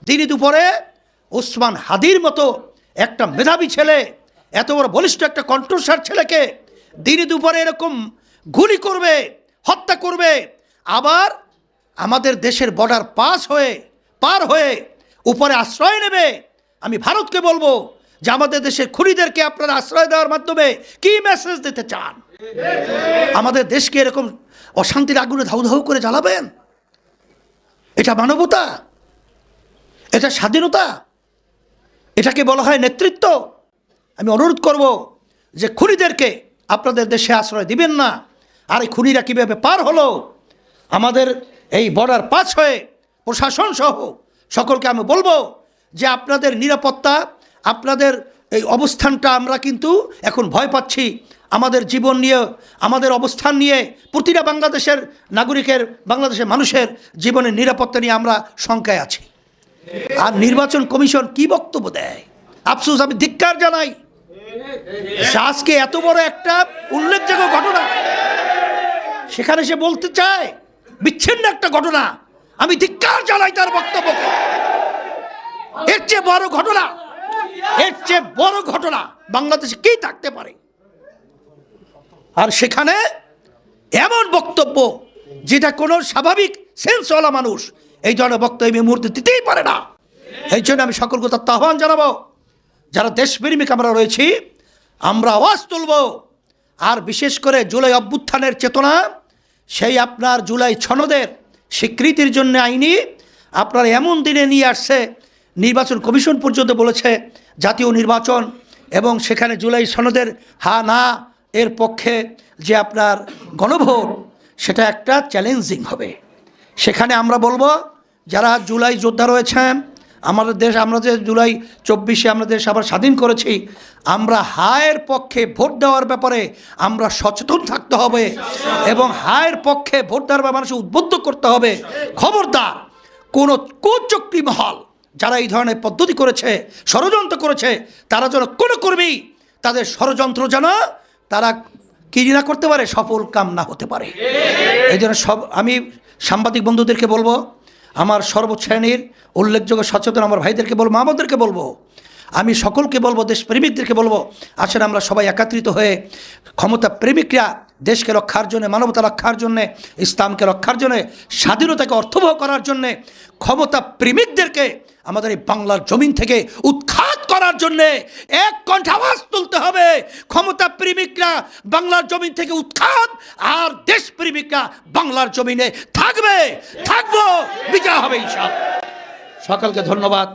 দিনই দুপুরে ওসমান হাদির মতো একটা মেধাবী ছেলে, এত বড় বলিষ্ঠ একটা কণ্ঠস্বর ছেলেকে দিনই দুপুরে এরকম গুলি করবে, হত্যা করবে, আবার আমাদের দেশের বর্ডার পার হয়ে উপরে আশ্রয় নেবে। আমি ভারতকে বলবো যে আমাদের দেশের খুনিদেরকে আপনারা আশ্রয় দেওয়ার মাধ্যমে কি মেসেজ দিতে চান? আমাদের দেশকে এরকম অশান্তির আগুনে ধাউ ধাউ করে জ্বালাবেন? এটা মানবতা? এটা স্বাধীনতা? এটাকে বলা হয় নেতৃত্ব? আমি অনুরোধ করব যে খুনিদেরকে আপনাদের দেশে আশ্রয় দিবেন না। আর এই খুনিরা কীভাবে পার হলো আমাদের এই বর্ডার পাস হয়ে, প্রশাসন সহ সকলকে আমি বলবো যে আপনাদের নিরাপত্তা, আপনাদের এই অবস্থানটা আমরা কিন্তু এখন ভয় পাচ্ছি। আমাদের জীবন নিয়ে, আমাদের অবস্থান নিয়ে, প্রতিটা বাংলাদেশের নাগরিকের, বাংলাদেশের মানুষের জীবনের নিরাপত্তা নিয়ে আমরা শঙ্কায় আছি। আর নির্বাচন কমিশন কি বক্তব্য দেয়? আফসোস, আমি ধিক্কার জানাই। আজকে এত বড় একটা উল্লেখযোগ্য ঘটনা, সেখানে সে বলতে চায় বিচ্ছিন্ন একটা ঘটনা। আমি ধিক্কার জানাই তার বক্তব্যকে। এর চেয়ে বড় ঘটনা বাংলাদেশে কি থাকতে পারে? আর সেখানে এমন বক্তব্য যেটা কোনো স্বাভাবিক সেন্সওয়ালা মানুষ এই ধরনের বক্তব্য এই মুহূর্তে দিতেই পারে না। এই জন্য আমি সকলকে তার আহ্বান জানাবো, যারা দেশপ্রেমিক আমরা রয়েছি, আমরা আওয়াজ তুলব। আর বিশেষ করে জুলাই অভ্যুত্থানের চেতনা, সেই আপনার জুলাই সনদের স্বীকৃতির জন্য আইনি আপনার এমন দিনে নিয়ে আসছে, নির্বাচন কমিশন পর্যন্ত বলেছে জাতীয় নির্বাচন এবং সেখানে জুলাই সনদের হা না এর পক্ষে যে আপনার গণভোট, সেটা একটা চ্যালেঞ্জিং হবে। সেখানে আমরা বলবো যারা জুলাই যোদ্ধা রয়েছেন, আমাদের দেশ, আমরা যে জুলাই 24-এ আমরা দেশ আবার স্বাধীন করেছি, আমরা হায়ের পক্ষে ভোট দেওয়ার ব্যাপারে আমরা সচেতন থাকতে হবে এবং হায়ের পক্ষে ভোট দেওয়ার ব্যাপারে মানুষকে উদ্বুদ্ধ করতে হবে। খবরদার কোনো কুচক্রী মহল যারা এই ধরনের পদ্ধতি করেছে, ষড়যন্ত্র করেছে, তারা যেন কোনো কর্মী তাদের ষড়যন্ত্র যেন তারা কি না করতে পারে, সফল কাম না হতে পারে। এই জন্য আমি সাংবাদিক বন্ধুদেরকে বলবো, আমার সর্বশ্রেণীর উল্লেখযোগ্য সচেতন আমার ভাইদেরকে বলবো, আমাদেরকে বলবো, আমি সকলকে বলবো, দেশপ্রেমিকদেরকে বলবো, আসলে আমরা সবাই একত্রিত হয়ে ক্ষমতা প্রেমিকরা দেশকে রক্ষার জন্য, মানবতা রক্ষার জন্যে, ইসলামকে রক্ষার জন্যে, স্বাধীনতাকে অর্থবহ করার জন্যে ক্ষমতা প্রেমিকদেরকে আমাদের এই বাংলার জমিন থেকে উৎখাত করার জন্যে এক কণ্ঠে আওয়াজ তুলতে হবে। ক্ষমতা প্রেমিকরা বাংলার জমিন থেকে উৎখাত, আর দেশপ্রেমিকরা বাংলার জমিনে থাকবো, বিজয় হবে ইনশাআল্লাহ। সকলকে ধন্যবাদ।